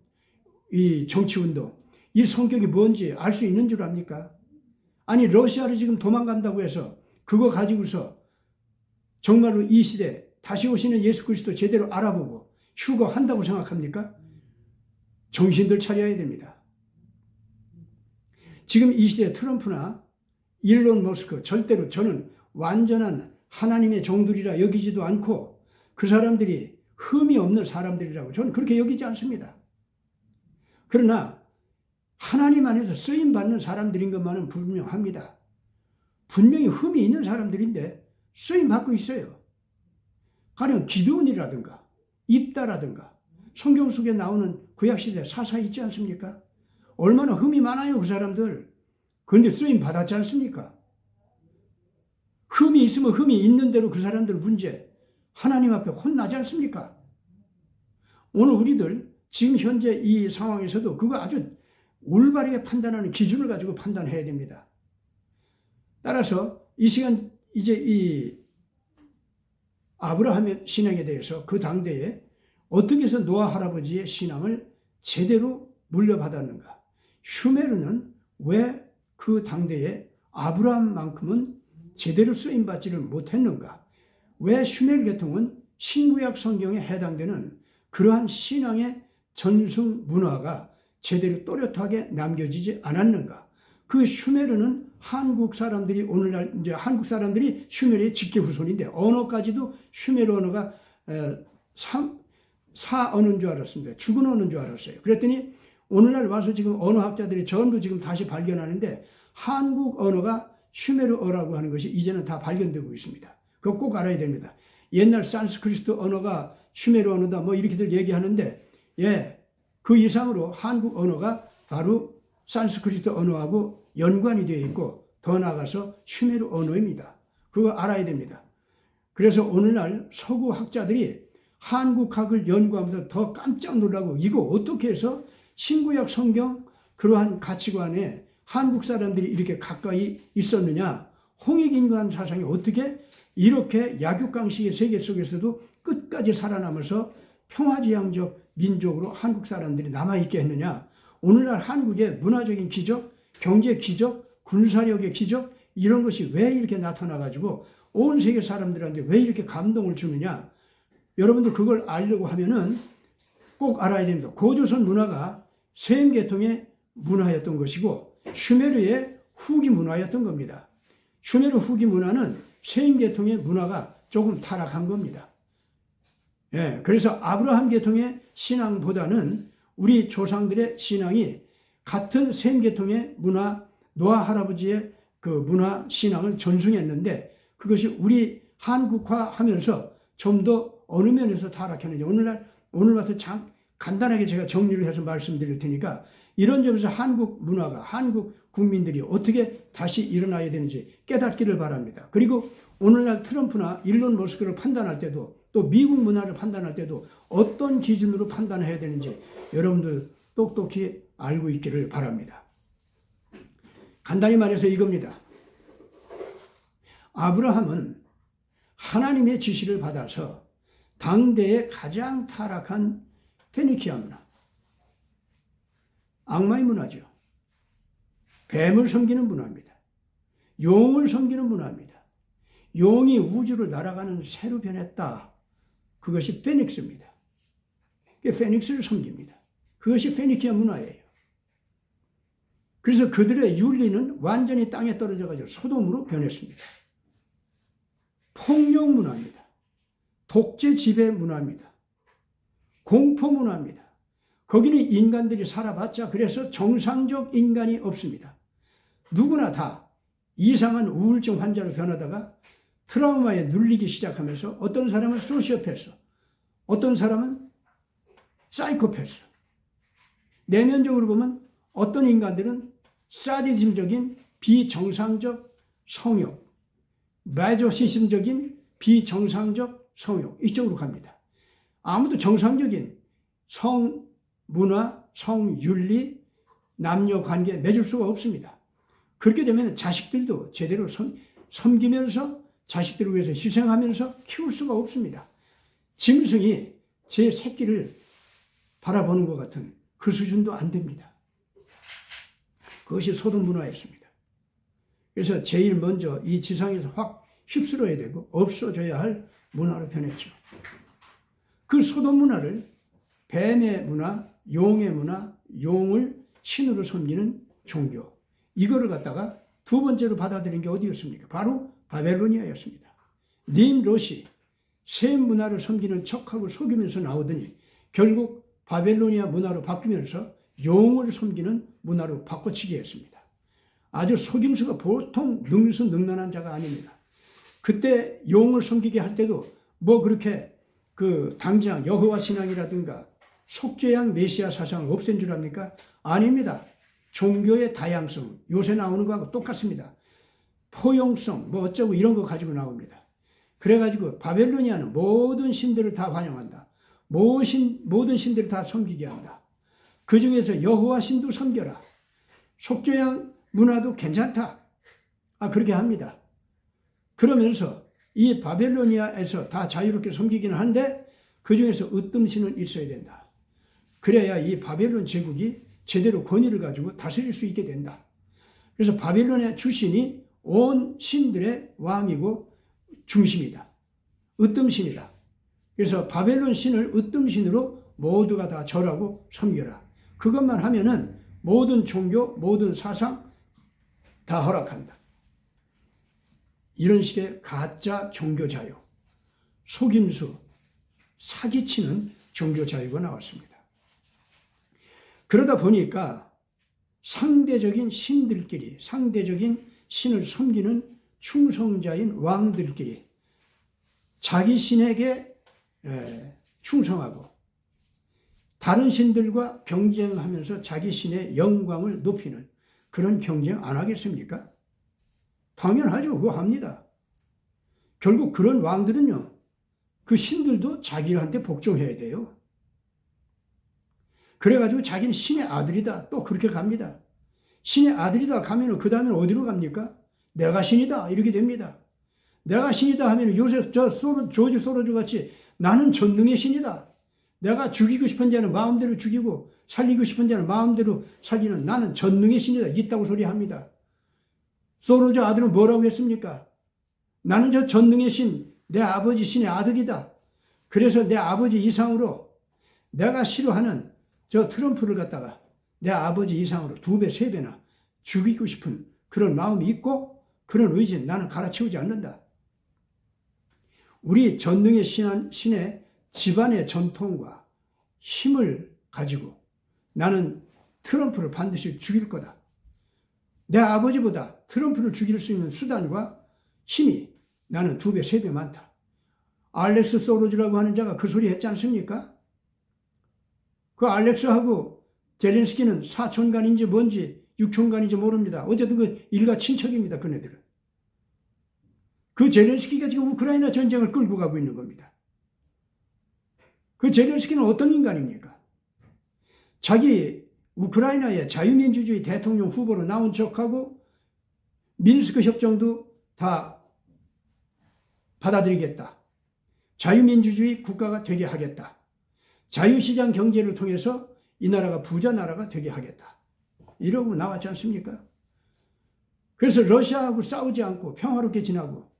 이 정치운동 이 성격이 뭔지 알 수 있는 줄 압니까? 아니 러시아로 지금 도망간다고 해서 그거 가지고서 정말로 이 시대 다시 오시는 예수 그리스도 제대로 알아보고 휴거한다고 생각합니까? 정신들 차려야 됩니다. 지금 이 시대에 트럼프나 일론 머스크 절대로 저는 완전한 하나님의 종들이라 여기지도 않고 그 사람들이 흠이 없는 사람들이라고 저는 그렇게 여기지 않습니다. 그러나 하나님 안에서 쓰임받는 사람들인 것만은 분명합니다. 분명히 흠이 있는 사람들인데 쓰임받고 있어요. 가령 기드온이라든가 입다라든가 성경 속에 나오는 구약시대 사사 있지 않습니까? 얼마나 흠이 많아요 그 사람들. 그런데 쓰임 받았지 않습니까? 흠이 있으면 흠이 있는 대로 그 사람들 문제 하나님 앞에 혼나지 않습니까? 오늘 우리들 지금 현재 이 상황에서도 그거 아주 올바르게 판단하는 기준을 가지고 판단해야 됩니다. 따라서 이 시간 이제 이 아브라함의 신앙에 대해서 그 당대에 어떻게 해서 노아 할아버지의 신앙을 제대로 물려받았는가? 슈메르는 왜 그 당대에 아브라함만큼은 제대로 쓰임받지를 못했는가? 왜 슈메르 계통은 신구약 성경에 해당되는 그러한 신앙의 전승 문화가 제대로 또렷하게 남겨지지 않았는가? 그 슈메르는 한국 사람들이 오늘날 이제 한국 사람들이 슈메르의 직계 후손인데 언어까지도 슈메르 언어가 사 언어인 줄 알았습니다. 죽은 언어인 줄 알았어요. 그랬더니 오늘날 와서 지금 언어학자들이 전부 지금 다시 발견하는데 한국 언어가 슈메르어라고 하는 것이 이제는 다 발견되고 있습니다. 그거 꼭 알아야 됩니다. 옛날 산스크리트 언어가 슈메르 언어다 뭐 이렇게들 얘기하는데 그 이상으로 한국 언어가 바로 산스크리트 언어하고 연관이 되어 있고 더 나아가서 슈메르 언어입니다. 그거 알아야 됩니다. 그래서 오늘날 서구 학자들이 한국학을 연구하면서 더 깜짝 놀라고 이거 어떻게 해서 신구약 성경 그러한 가치관에 한국 사람들이 이렇게 가까이 있었느냐, 홍익인간 사상이 어떻게 이렇게 약육강식의 세계 속에서도 끝까지 살아남아서 평화지향적 민족으로 한국 사람들이 남아있게 했느냐. 오늘날 한국의 문화적인 기적, 경제 기적, 군사력의 기적 이런 것이 왜 이렇게 나타나가지고 온 세계 사람들한테 왜 이렇게 감동을 주느냐. 여러분들 그걸 알려고 하면은 꼭 알아야 됩니다. 고조선 문화가 셈 계통의 문화였던 것이고 슈메르의 후기 문화였던 겁니다. 슈메르 후기 문화는 셈 계통의 문화가 조금 타락한 겁니다. 그래서 아브라함 계통의 신앙보다는 우리 조상들의 신앙이 같은 셈 계통의 문화, 노아 할아버지의 그 문화 신앙을 전승했는데 그것이 우리 한국화하면서 좀 더 어느 면에서 타락했는지 오늘 와서 간단하게 제가 정리를 해서 말씀드릴 테니까 이런 점에서 한국 문화가 한국 국민들이 어떻게 다시 일어나야 되는지 깨닫기를 바랍니다. 그리고 오늘날 트럼프나 일론 머스크를 판단할 때도 또 미국 문화를 판단할 때도 어떤 기준으로 판단해야 되는지 여러분들 똑똑히 알고 있기를 바랍니다. 간단히 말해서 이겁니다. 아브라함은 하나님의 지시를 받아서 당대의 가장 타락한 페니키아 문화, 악마의 문화죠. 뱀을 섬기는 문화입니다. 용을 섬기는 문화입니다. 용이 우주를 날아가는 새로 변했다. 그것이 페닉스입니다. 페닉스를 섬깁니다. 그것이 페니키아 문화예요. 그래서 그들의 윤리는 완전히 땅에 떨어져가지고 소돔으로 변했습니다. 폭력 문화입니다. 독재 지배 문화입니다. 공포 문화입니다. 거기는 인간들이 살아봤자 그래서 정상적 인간이 없습니다. 누구나 다 이상한 우울증 환자로 변하다가 트라우마에 눌리기 시작하면서 어떤 사람은 소시오패스, 어떤 사람은 사이코패스. 내면적으로 보면 어떤 인간들은 사디즘적인 비정상적 성욕, 마조시즘적인 비정상적 성욕 이쪽으로 갑니다. 아무도 정상적인 성 문화, 성윤리, 남녀 관계에 맺을 수가 없습니다. 그렇게 되면 자식들도 제대로 섬기면서 자식들을 위해서 희생하면서 키울 수가 없습니다. 짐승이 제 새끼를 바라보는 것 같은 그 수준도 안 됩니다. 그것이 소돔 문화였습니다. 그래서 제일 먼저 이 지상에서 확 휩쓸어야 되고 없어져야 할 문화로 변했죠. 그 소돔 문화를 뱀의 문화, 용의 문화, 용을 신으로 섬기는 종교 이거를 갖다가 두 번째로 받아들인 게 어디였습니까? 바로 바벨로니아였습니다. 님롯이 셈 문화를 섬기는 척하고 속이면서 나오더니 결국 바벨로니아 문화로 바뀌면서 용을 섬기는 문화로 바꿔치기 했습니다. 아주 속임수가 보통 능수능란한 자가 아닙니다. 그때 용을 섬기게 할 때도 뭐 그렇게 그 당장 여호와 신앙이라든가 속죄양 메시아 사상을 없앤 줄 압니까? 아닙니다. 종교의 다양성 요새 나오는 거하고 똑같습니다. 포용성 뭐 어쩌고 이런 거 가지고 나옵니다. 그래가지고 바벨로니아는 모든 신들을 다 환영한다. 모든 신들을 다 섬기게 한다. 그 중에서 여호와 신도 섬겨라. 속죄양 문화도 괜찮다. 그렇게 합니다. 그러면서 이 바벨로니아에서 다 자유롭게 섬기기는 한데 그 중에서 으뜸신은 있어야 된다. 그래야 이 바벨론 제국이 제대로 권위를 가지고 다스릴 수 있게 된다. 그래서 바벨로니아 출신이 온 신들의 왕이고 중심이다. 으뜸신이다. 그래서 바벨론 신을 으뜸신으로 모두가 다 절하고 섬겨라. 그것만 하면은 모든 종교, 모든 사상 다 허락한다. 이런 식의 가짜 종교 자유, 속임수, 사기치는 종교 자유가 나왔습니다. 그러다 보니까 상대적인 신들끼리, 상대적인 신을 섬기는 충성자인 왕들끼리 자기 신에게 충성하고 다른 신들과 경쟁하면서 자기 신의 영광을 높이는 그런 경쟁 안 하겠습니까? 당연하죠. 그거 합니다. 결국 그런 왕들은요, 그 신들도 자기한테 복종해야 돼요. 그래가지고 자기는 신의 아들이다. 또 그렇게 갑니다. 신의 아들이다 가면 그 다음에 어디로 갑니까? 내가 신이다. 이렇게 됩니다. 내가 신이다 하면 요새 조지 소로주 같이 나는 전능의 신이다. 내가 죽이고 싶은 자는 마음대로 죽이고 살리고 싶은 자는 마음대로 살리는 나는 전능의 신이다. 있다고 소리합니다. 소로주 아들은 뭐라고 했습니까? 나는 저 전능의 신, 내 아버지 신의 아들이다. 그래서 내 아버지 이상으로 내가 싫어하는 저 트럼프를 갖다가 내 아버지 이상으로 2배, 3배나 죽이고 싶은 그런 마음이 있고 그런 의지는 나는 갈아치우지 않는다. 우리 전능의 신의 집안의 전통과 힘을 가지고 나는 트럼프를 반드시 죽일 거다. 내 아버지보다 트럼프를 죽일 수 있는 수단과 힘이 나는 2배, 3배 많다. 알렉스 소로즈라고 하는 자가 그 소리 했지 않습니까? 그 알렉스하고 젤렌스키는 사촌간인지 뭔지 육촌간인지 모릅니다. 어쨌든 그 일가 친척입니다. 그네들은. 그 젤렌스키가 지금 우크라이나 전쟁을 끌고 가고 있는 겁니다. 그 젤렌스키는 어떤 인간입니까? 자기 우크라이나의 자유민주주의 대통령 후보로 나온 척하고 민스크 협정도 다 받아들이겠다. 자유민주주의 국가가 되게 하겠다. 자유시장 경제를 통해서 이 나라가 부자 나라가 되게 하겠다. 이러고 나왔지 않습니까? 그래서 러시아하고 싸우지 않고 평화롭게 지나고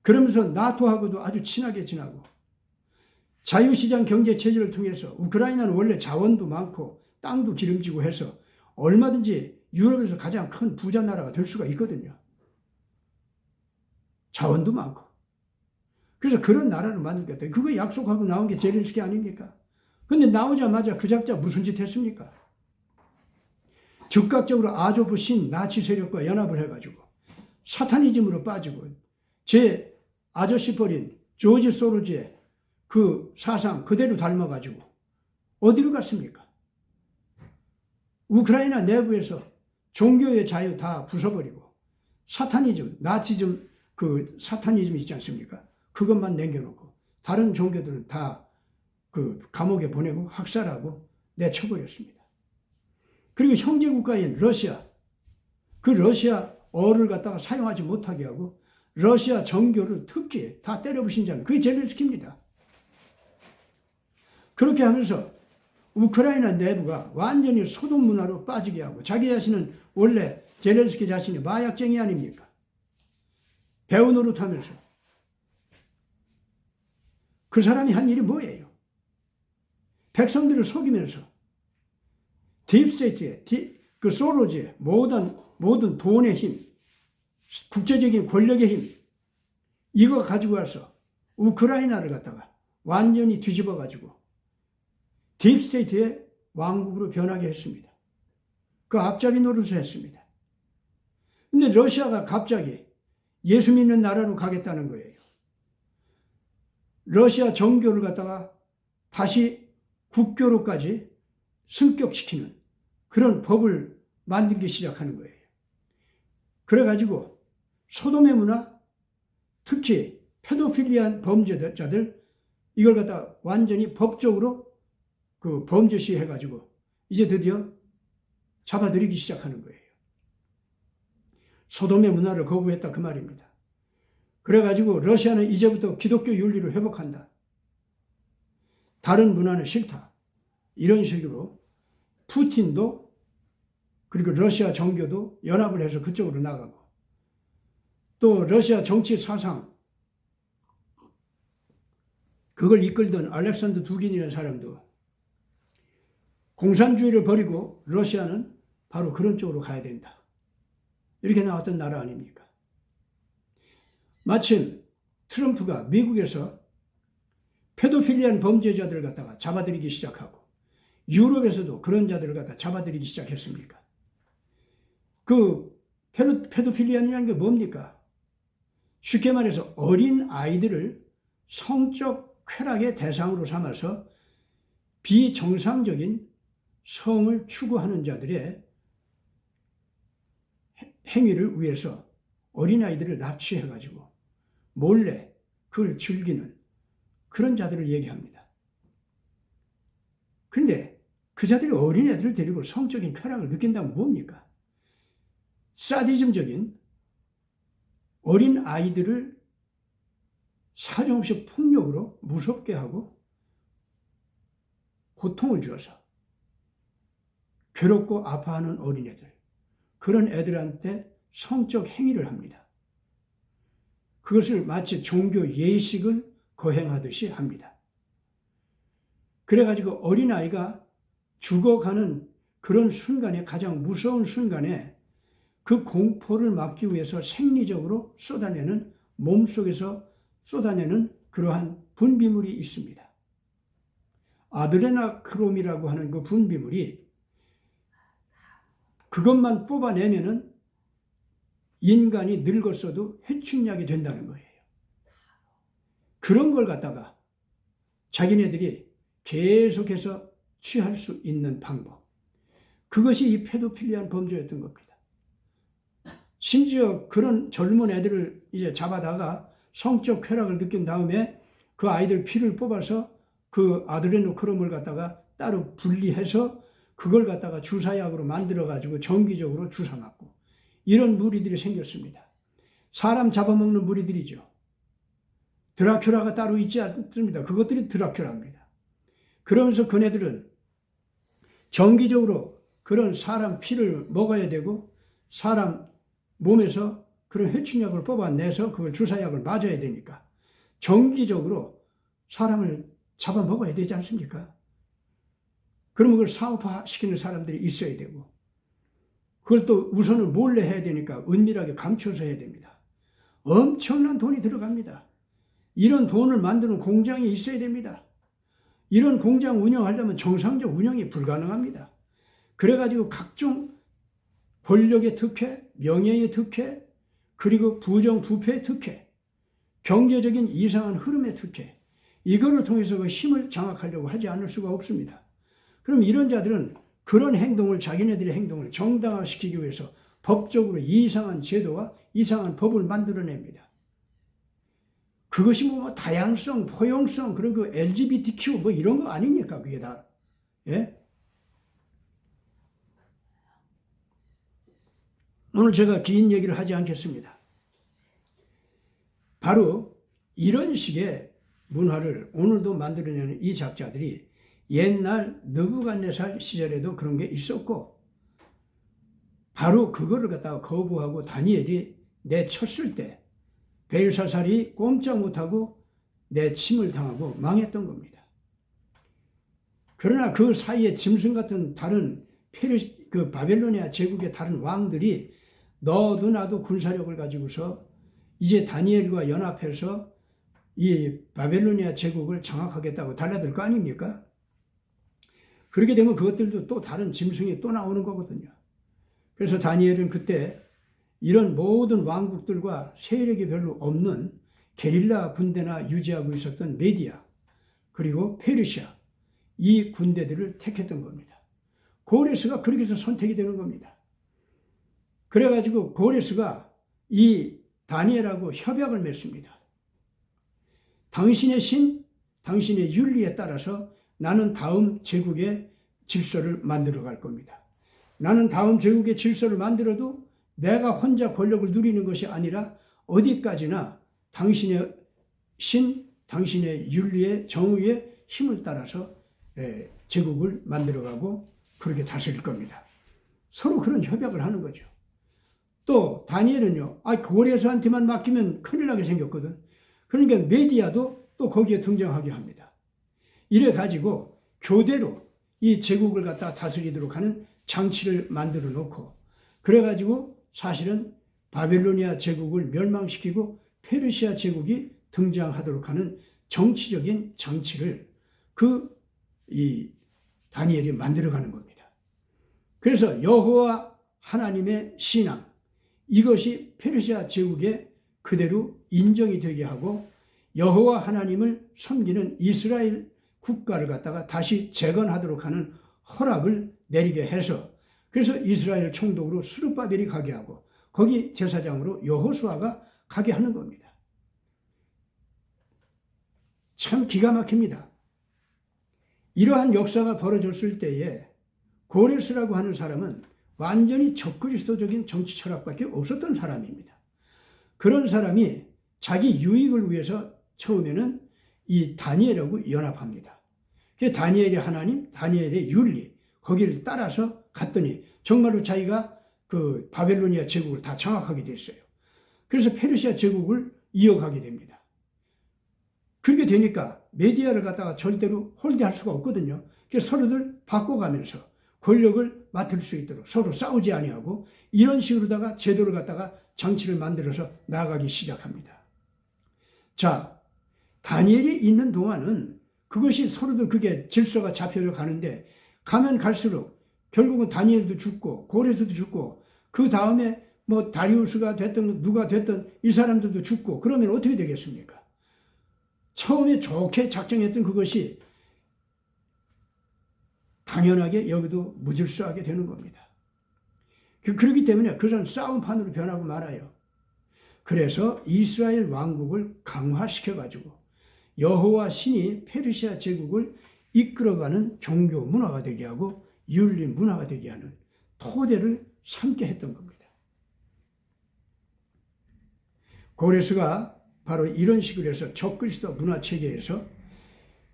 그러면서 나토하고도 아주 친하게 지나고 자유시장 경제 체제를 통해서 우크라이나는 원래 자원도 많고 땅도 기름지고 해서 얼마든지 유럽에서 가장 큰 부자 나라가 될 수가 있거든요. 자원도 많고. 그래서 그런 나라를 만들겠다. 그거 약속하고 나온 게 젤렌스키 아닙니까? 근데 나오자마자 그 작자 무슨 짓 했습니까? 즉각적으로 아조프 신 나치 세력과 연합을 해가지고 사타니즘으로 빠지고 제 아저씨 버린 조지 소로즈의 그 사상 그대로 닮아가지고 어디로 갔습니까? 우크라이나 내부에서 종교의 자유 다 부숴버리고 사타니즘, 나치즘, 그 사타니즘 있지 않습니까? 그것만 남겨놓고 다른 종교들은 다 그 감옥에 보내고 학살하고 내쳐버렸습니다. 그리고 형제국가인 러시아, 그 러시아어를 갖다가 사용하지 못하게 하고 러시아 정교를 특히 다 때려부신 자는 그게 젤렌스키입니다. 그렇게 하면서 우크라이나 내부가 완전히 소동 문화로 빠지게 하고 자기 자신은 원래 젤렌스키 자신이 마약쟁이 아닙니까? 배우 노릇하면서 그 사람이 한 일이 뭐예요? 백성들을 속이면서 딥스테이트의 그 소로즈의 모든 돈의 힘, 국제적인 권력의 힘 이거 가지고 와서 우크라이나를 갖다가 완전히 뒤집어 가지고 딥스테이트의 왕국으로 변하게 했습니다. 그 앞잡이 노릇을 했습니다. 근데 러시아가 갑자기 예수 믿는 나라로 가겠다는 거예요. 러시아 정교를 갖다가 다시 국교로까지 승격시키는 그런 법을 만들기 시작하는 거예요. 그래가지고 소돔의 문화, 특히 페도필리아 범죄자들 이걸 갖다 완전히 법적으로 그 범죄시 해가지고 이제 드디어 잡아들이기 시작하는 거예요. 소돔의 문화를 거부했다 그 말입니다. 그래가지고 러시아는 이제부터 기독교 윤리를 회복한다. 다른 문화는 싫다. 이런 식으로 푸틴도 그리고 러시아 정교도 연합을 해서 그쪽으로 나가고 또 러시아 정치 사상 그걸 이끌던 알렉산더 두긴이라는 사람도 공산주의를 버리고 러시아는 바로 그런 쪽으로 가야 된다. 이렇게 나왔던 나라 아닙니까? 마침 트럼프가 미국에서 페도필리안 범죄자들을 갖다가 잡아들이기 시작하고 유럽에서도 그런 자들을 갖다 잡아들이기 시작했습니까? 그 페도필리안이라는 게 뭡니까? 쉽게 말해서 어린 아이들을 성적 쾌락의 대상으로 삼아서 비정상적인 성을 추구하는 자들의 행위를 위해서 어린아이들을 납치해가지고 몰래 그걸 즐기는 그런 자들을 얘기합니다. 그런데 그 자들이 어린애들을 데리고 성적인 쾌락을 느낀다면 뭡니까? 사디즘적인 어린 아이들을 사정없이 폭력으로 무섭게 하고 고통을 주어서 괴롭고 아파하는 어린애들, 그런 애들한테 성적 행위를 합니다. 그것을 마치 종교 예식을 거행하듯이 합니다. 그래가지고 어린아이가 죽어가는 그런 순간에 가장 무서운 순간에 그 공포를 막기 위해서 생리적으로 쏟아내는 몸속에서 쏟아내는 그러한 분비물이 있습니다. 아드레나크롬이라고 하는 그 분비물이 그것만 뽑아내면은 인간이 늙었어도 해충약이 된다는 거예요. 그런 걸 갖다가 자기네들이 계속해서 취할 수 있는 방법. 그것이 이 페도필리안 범죄였던 겁니다. 심지어 그런 젊은 애들을 이제 잡아다가 성적 쾌락을 느낀 다음에 그 아이들 피를 뽑아서 그 아드레노크롬을 갖다가 따로 분리해서 그걸 갖다가 주사약으로 만들어가지고 정기적으로 주사 맞고 이런 무리들이 생겼습니다. 사람 잡아먹는 무리들이죠. 드라큘라가 따로 있지 않습니다. 그것들이 드라큘라입니다. 그러면서 그네들은 정기적으로 그런 사람 피를 먹어야 되고 사람 몸에서 그런 해충약을 뽑아내서 그걸 주사약을 맞아야 되니까 정기적으로 사람을 잡아먹어야 되지 않습니까? 그러면 그걸 사업화시키는 사람들이 있어야 되고 그걸 또 우선은 몰래 해야 되니까 은밀하게 감춰서 해야 됩니다. 엄청난 돈이 들어갑니다. 이런 돈을 만드는 공장이 있어야 됩니다. 이런 공장 운영하려면 정상적 운영이 불가능합니다. 그래가지고 각종 권력의 특혜, 명예의 특혜, 그리고 부정부패의 특혜, 경제적인 이상한 흐름의 특혜, 이거를 통해서 그 힘을 장악하려고 하지 않을 수가 없습니다. 그럼 이런 자들은 그런 행동을, 자기네들의 행동을 정당화시키기 위해서 법적으로 이상한 제도와 이상한 법을 만들어냅니다. 그것이 뭐 다양성, 포용성, 그리고 LGBTQ 뭐 이런 거 아닙니까? 그게 다. 예? 오늘 제가 긴 얘기를 하지 않겠습니다. 바로 이런 식의 문화를 오늘도 만들어내는 이 작자들이 옛날 느부갓네살 시절에도 그런 게 있었고 바로 그거를 갖다가 거부하고 다니엘이 내쳤을 때 벨사살이 꼼짝 못하고 내침을 당하고 망했던 겁니다. 그러나 그 사이에 짐승 같은 다른 그 바벨로니아 제국의 다른 왕들이 너도 나도 군사력을 가지고서 이제 다니엘과 연합해서 이 바벨로니아 제국을 장악하겠다고 달라들 거 아닙니까? 그렇게 되면 그것들도 또 다른 짐승이 또 나오는 거거든요. 그래서 다니엘은 그때 이런 모든 왕국들과 세력이 별로 없는 게릴라 군대나 유지하고 있었던 메디아 그리고 페르시아 이 군대들을 택했던 겁니다. 고레스가 그렇게 해서 선택이 되는 겁니다. 그래가지고 고레스가 이 다니엘하고 협약을 맺습니다. 당신의 신, 당신의 윤리에 따라서 나는 다음 제국의 질서를 만들어 갈 겁니다. 나는 다음 제국의 질서를 만들어도 내가 혼자 권력을 누리는 것이 아니라 어디까지나 당신의 신, 당신의 윤리의 정의의 힘을 따라서 제국을 만들어가고 그렇게 다스릴 겁니다. 서로 그런 협약을 하는 거죠. 또 다니엘은요, 고레스한테만 맡기면 큰일 나게 생겼거든. 그러니까 메디아도 또 거기에 등장하게 합니다. 이래 가지고 교대로 이 제국을 갖다 다스리도록 하는 장치를 만들어 놓고, 그래 가지고 사실은 바벨로니아 제국을 멸망시키고 페르시아 제국이 등장하도록 하는 정치적인 장치를 이 다니엘이 만들어가는 겁니다. 그래서 여호와 하나님의 신앙, 이것이 페르시아 제국에 그대로 인정이 되게 하고 여호와 하나님을 섬기는 이스라엘 국가를 갖다가 다시 재건하도록 하는 허락을 내리게 해서, 그래서 이스라엘 총독으로 스룹바벨이 가게 하고 거기 제사장으로 여호수아가 가게 하는 겁니다. 참 기가 막힙니다. 이러한 역사가 벌어졌을 때에 고레스라고 하는 사람은 완전히 적그리스도적인 정치 철학밖에 없었던 사람입니다. 그런 사람이 자기 유익을 위해서 처음에는 이 다니엘하고 연합합니다. 다니엘의 하나님, 다니엘의 윤리, 거기를 따라서 갔더니 정말로 자기가 그 바벨로니아 제국을 다 장악하게 됐어요. 그래서 페르시아 제국을 이어가게 됩니다. 그렇게 되니까 메디아를 갖다가 절대로 홀대할 수가 없거든요. 그래서 서로들 바꿔가면서 권력을 맡을 수 있도록 서로 싸우지 아니하고 이런 식으로다가 제도를 갖다가 장치를 만들어서 나아가기 시작합니다. 자, 다니엘이 있는 동안은 그것이 서로들 그게 질서가 잡혀져 가는데, 가면 갈수록 결국은 다니엘도 죽고 고레스도 죽고 그 다음에 뭐 다리우스가 됐든 누가 됐든 이 사람들도 죽고, 그러면 어떻게 되겠습니까? 처음에 좋게 작정했던 그것이 당연하게 여기도 무질서하게 되는 겁니다. 그렇기 때문에 그런 싸움판으로 변하고 말아요. 그래서 이스라엘 왕국을 강화시켜가지고 여호와 신이 페르시아 제국을 이끌어가는 종교 문화가 되게 하고 윤리 문화가 되게 하는 토대를 삼게 했던 겁니다. 고레스가 바로 이런 식으로 해서 적그리스도 문화 체계에서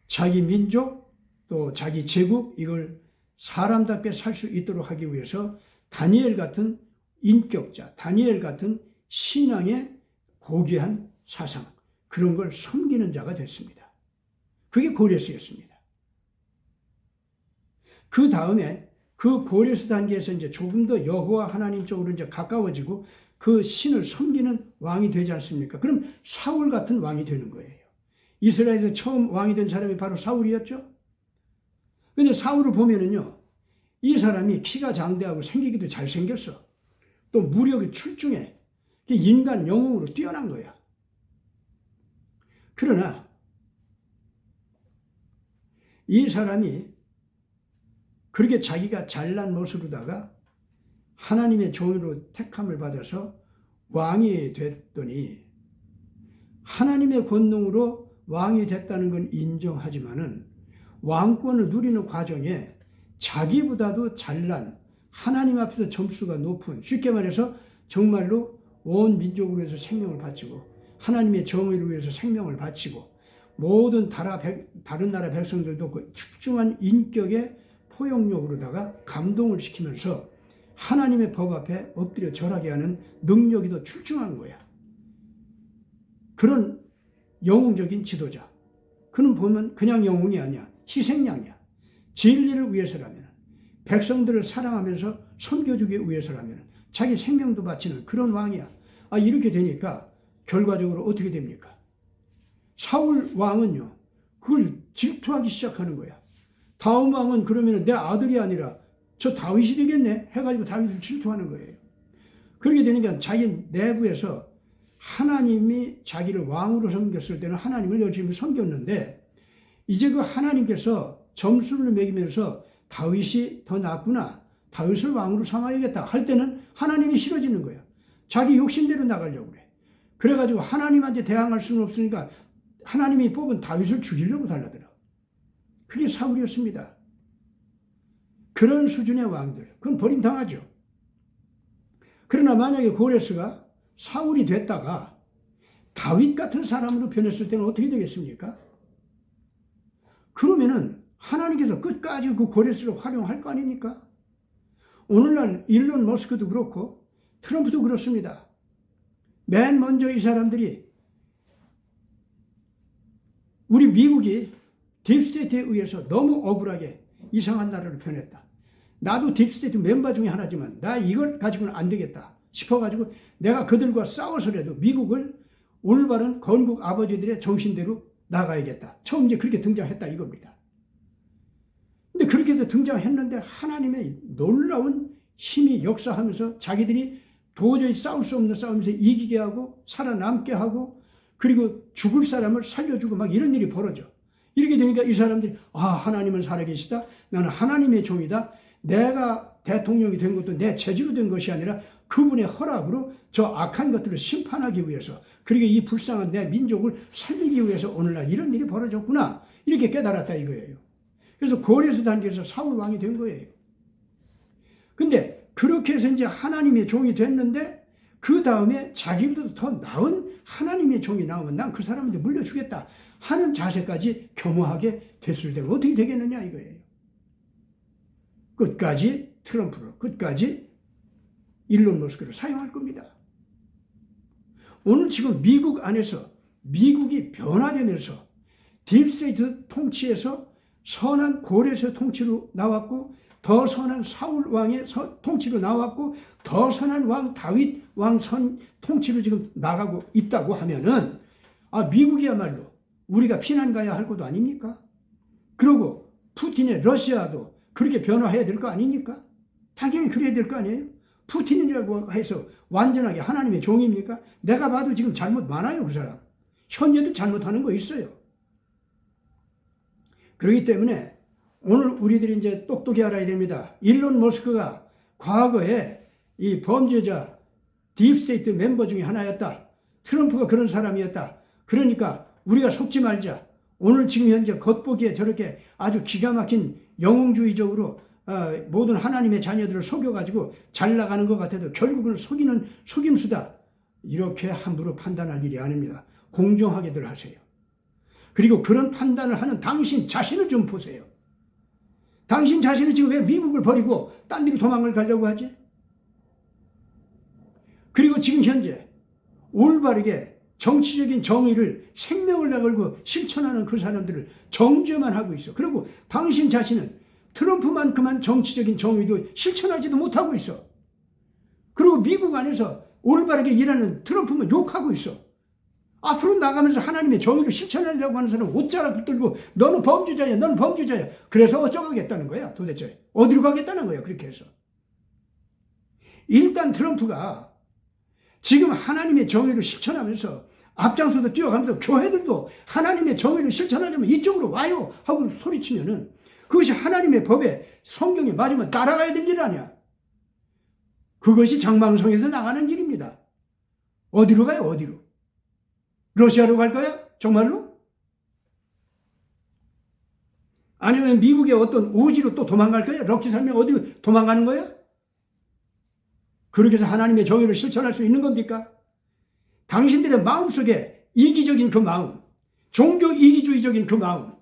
자기 민족 또 자기 제국, 이걸 사람답게 살 수 있도록 하기 위해서 다니엘 같은 인격자, 다니엘 같은 신앙의 고귀한 사상, 그런 걸 섬기는 자가 됐습니다. 그게 고레스였습니다. 그 다음에 그 고레스 단계에서 이제 조금 더 여호와 하나님 쪽으로 이제 가까워지고 그 신을 섬기는 왕이 되지 않습니까? 그럼 사울 같은 왕이 되는 거예요. 이스라엘에서 처음 왕이 된 사람이 바로 사울이었죠. 근데 사울을 보면은요, 이 사람이 키가 장대하고 생기기도 잘생겼어. 또 무력이 출중해. 인간 영웅으로 뛰어난 거야. 그러나 이 사람이 그렇게 자기가 잘난 모습으로다가 하나님의 종으로 택함을 받아서 왕이 됐더니, 하나님의 권능으로 왕이 됐다는 건 인정하지만은 왕권을 누리는 과정에 자기보다도 잘난, 하나님 앞에서 점수가 높은, 쉽게 말해서 정말로 온 민족을 위해서 생명을 바치고 하나님의 정의를 위해서 생명을 바치고 모든 다른 나라 백성들도 그 출중한 인격의 포용력으로다가 감동을 시키면서 하나님의 법 앞에 엎드려 절하게 하는 능력이 더 출중한 거야. 그런 영웅적인 지도자. 그는 보면 그냥 영웅이 아니야. 희생양이야. 진리를 위해서라면, 백성들을 사랑하면서 섬겨주기 위해서라면 자기 생명도 바치는 그런 왕이야. 이렇게 되니까 결과적으로 어떻게 됩니까? 사울 왕은요, 그걸 질투하기 시작하는 거야. 다음 왕은 그러면 내 아들이 아니라 저 다윗이 되겠네 해가지고 다윗을 질투하는 거예요. 그렇게 되니까 자기 내부에서 하나님이 자기를 왕으로 섬겼을 때는 하나님을 열심히 섬겼는데, 이제 그 하나님께서 점수를 매기면서 다윗이 더 낫구나, 다윗을 왕으로 삼아야겠다 할 때는 하나님이 싫어지는 거야. 자기 욕심대로 나가려고 그래. 그래가지고 하나님한테 대항할 수는 없으니까 하나님이 뽑은 다윗을 죽이려고 달라더라. 그게 사울이었습니다. 그런 수준의 왕들, 그건 버림당하죠. 그러나 만약에 고레스가 사울이 됐다가 다윗 같은 사람으로 변했을 때는 어떻게 되겠습니까? 그러면은 하나님께서 끝까지 그 고레스를 활용할 거 아닙니까? 오늘날 일론 머스크도 그렇고 트럼프도 그렇습니다. 맨 먼저 이 사람들이 우리 미국이 딥스테이트에 의해서 너무 억울하게 이상한 나라를 변했다. 나도 딥스테이트 멤버 중에 하나지만 나 이걸 가지고는 안 되겠다 싶어가지고 내가 그들과 싸워서라도 미국을 올바른 건국 아버지들의 정신대로 나가야겠다. 처음 이제 그렇게 등장했다 이겁니다. 근데 그렇게 해서 등장했는데 하나님의 놀라운 힘이 역사하면서 자기들이 도저히 싸울 수 없는 싸움에서 이기게 하고 살아남게 하고 그리고 죽을 사람을 살려주고 막 이런 일이 벌어져. 이렇게 되니까 이 사람들이 하나님은 살아계시다. 나는 하나님의 종이다. 내가 대통령이 된 것도 내 재주로 된 것이 아니라 그분의 허락으로 저 악한 것들을 심판하기 위해서 그리고 이 불쌍한 내 민족을 살리기 위해서 오늘날 이런 일이 벌어졌구나. 이렇게 깨달았다 이거예요. 그래서 고레스 단계에서 사울 왕이 된 거예요. 근데 그렇게 해서 이제 하나님의 종이 됐는데 그 다음에 자기보다 더 나은 하나님의 종이 나오면 난 그 사람한테 물려주겠다 하는 자세까지 겸허하게 됐을 때는 어떻게 되겠느냐 이거예요. 끝까지 트럼프를, 끝까지 일론 머스크를 사용할 겁니다. 오늘 지금 미국 안에서 미국이 변화되면서 딥스테이트 통치에서 선한 고레스 통치로 나왔고 더 선한 사울 왕의 통치로 나왔고 더 선한 왕 다윗 왕 통치로 지금 나가고 있다고 하면은 미국이야말로 우리가 피난 가야 할 것도 아닙니까? 그리고 푸틴의 러시아도 그렇게 변화해야 될 거 아닙니까? 당연히 그래야 될 거 아니에요? 푸틴이라고 해서 완전하게 하나님의 종입니까? 내가 봐도 지금 잘못 많아요, 그 사람. 현재도 잘못하는 거 있어요. 그렇기 때문에 오늘 우리들이 이제 똑똑히 알아야 됩니다. 일론 머스크가 과거에 이 범죄자 딥스테이트 멤버 중에 하나였다. 트럼프가 그런 사람이었다. 그러니까 우리가 속지 말자. 오늘 지금 현재 겉보기에 저렇게 아주 기가 막힌 영웅주의적으로 모든 하나님의 자녀들을 속여가지고 잘 나가는 것 같아도 결국은 속이는 속임수다. 이렇게 함부로 판단할 일이 아닙니다. 공정하게들 하세요. 그리고 그런 판단을 하는 당신 자신을 좀 보세요. 당신 자신은 지금 왜 미국을 버리고 딴 데로 도망을 가려고 하지? 그리고 지금 현재 올바르게 정치적인 정의를 생명을 내걸고 실천하는 그 사람들을 정죄만 하고 있어. 그리고 당신 자신은 트럼프만큼만 정치적인 정의도 실천하지도 못하고 있어. 그리고 미국 안에서 올바르게 일하는 트럼프만 욕하고 있어. 앞으로 나가면서 하나님의 정의를 실천하려고 하는 사람은 옷자락 붙들고 너는 범죄자야, 너는 범죄자야. 그래서 어쩌고 하겠다는 거야 도대체. 어디로 가겠다는 거야 그렇게 해서. 일단 트럼프가 지금 하나님의 정의를 실천하면서 앞장서서 뛰어가면서 교회들도 하나님의 정의를 실천하려면 이쪽으로 와요 하고 소리치면은 그것이 하나님의 법에 성경에 맞으면 따라가야 될 일 아니야. 그것이 장망성에서 나가는 길입니다. 어디로 가요? 어디로? 러시아로 갈 거야? 정말로? 아니면 미국의 어떤 오지로 또 도망갈 거야? 럭키 살면 어디로 도망가는 거야? 그렇게 해서 하나님의 정의를 실천할 수 있는 겁니까? 당신들의 마음속에 이기적인 그 마음, 종교 이기주의적인 그 마음,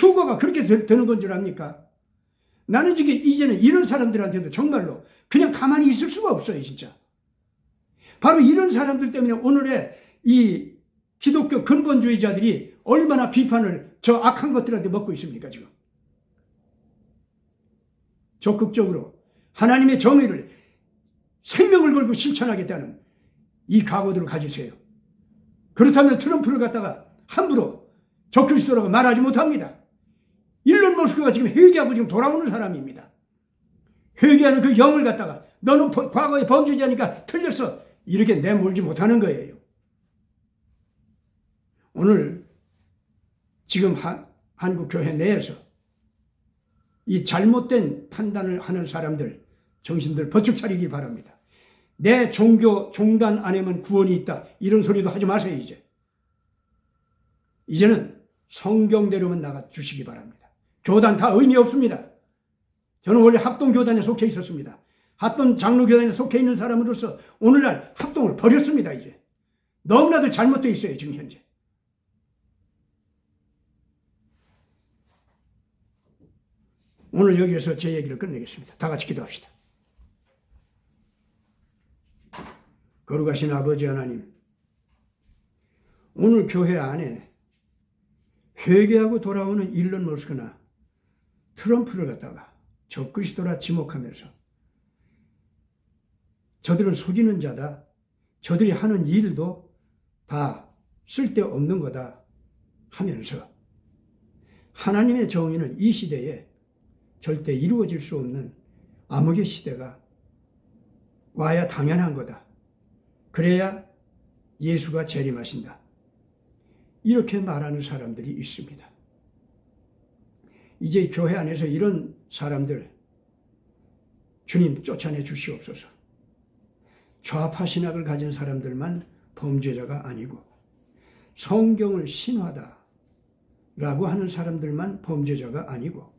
효과가 그렇게 되는 건 줄 압니까? 나는 지금 이제는 이런 사람들한테도 정말로 그냥 가만히 있을 수가 없어요, 진짜. 바로 이런 사람들 때문에 오늘의 이 기독교 근본주의자들이 얼마나 비판을 저 악한 것들한테 먹고 있습니까, 지금. 적극적으로 하나님의 정의를 생명을 걸고 실천하겠다는 이 각오들을 가지세요. 그렇다면 트럼프를 갖다가 함부로 적그리스도라고 말하지 못합니다. 일론 머스크가 지금 회개하고 지금 돌아오는 사람입니다. 회개하는 그 영을 갖다가 너는 과거에 범죄자니까 틀렸어. 이렇게 내몰지 못하는 거예요. 오늘 지금 한국 교회 내에서 이 잘못된 판단을 하는 사람들 정신들 번쩍 차리기 바랍니다. 내 종교 종단 안에만 구원이 있다. 이런 소리도 하지 마세요, 이제. 이제는 성경대로만 나가 주시기 바랍니다. 교단 다 의미 없습니다. 저는 원래 합동교단에 속해 있었습니다. 합동 장로교단에 속해 있는 사람으로서 오늘날 합동을 버렸습니다, 이제. 너무나도 잘못되어 있어요, 지금 현재. 오늘 여기에서 제 얘기를 끝내겠습니다. 다 같이 기도합시다. 거룩하신 아버지 하나님, 오늘 교회 안에 회개하고 돌아오는 일론 머스크나 트럼프를 갖다가 적그리스도라 지목하면서 저들은 속이는 자다, 저들이 하는 일도 다 쓸데없는 거다 하면서 하나님의 정의는 이 시대에 절대 이루어질 수 없는 암흑의 시대가 와야 당연한 거다. 그래야 예수가 재림하신다. 이렇게 말하는 사람들이 있습니다. 이제 교회 안에서 이런 사람들 주님 쫓아내 주시옵소서. 좌파 신학을 가진 사람들만 범죄자가 아니고 성경을 신화다라고 하는 사람들만 범죄자가 아니고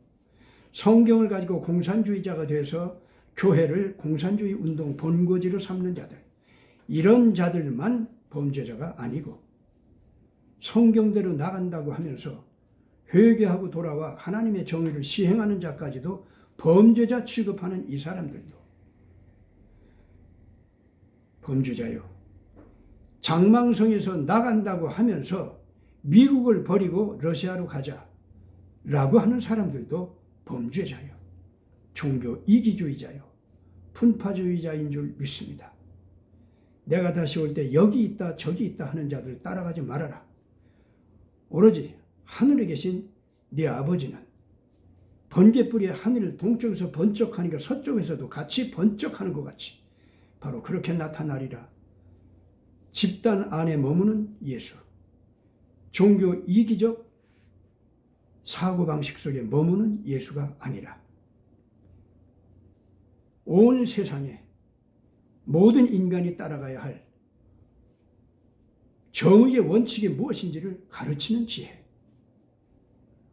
성경을 가지고 공산주의자가 돼서 교회를 공산주의 운동 본거지로 삼는 자들, 이런 자들만 범죄자가 아니고 성경대로 나간다고 하면서 회개하고 돌아와 하나님의 정의를 시행하는 자까지도 범죄자 취급하는 이 사람들도 범죄자요. 장망성에서 나간다고 하면서 미국을 버리고 러시아로 가자라고 하는 사람들도 범죄자요. 종교 이기주의자요. 분파주의자인 줄 믿습니다. 내가 다시 올 때 여기 있다 저기 있다 하는 자들 따라가지 말아라. 오로지 하늘에 계신 네 아버지는 번개불이 하늘을 동쪽에서 번쩍하니까 서쪽에서도 같이 번쩍하는 것 같이 바로 그렇게 나타나리라. 집단 안에 머무는 예수, 종교 이기적 사고방식 속에 머무는 예수가 아니라 온 세상에 모든 인간이 따라가야 할 정의의 원칙이 무엇인지를 가르치는 지혜,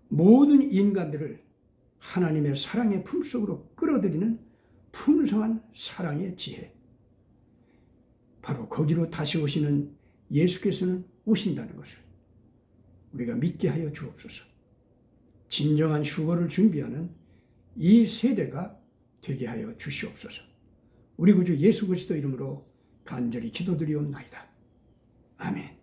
모든 인간들을 하나님의 사랑의 품속으로 끌어들이는 풍성한 사랑의 지혜, 바로 거기로 다시 오시는 예수께서는 오신다는 것을 우리가 믿게 하여 주옵소서. 진정한 휴거를 준비하는 이 세대가 되게 하여 주시옵소서. 우리 구주 예수 그리스도 이름으로 간절히 기도드리옵나이다. 아멘.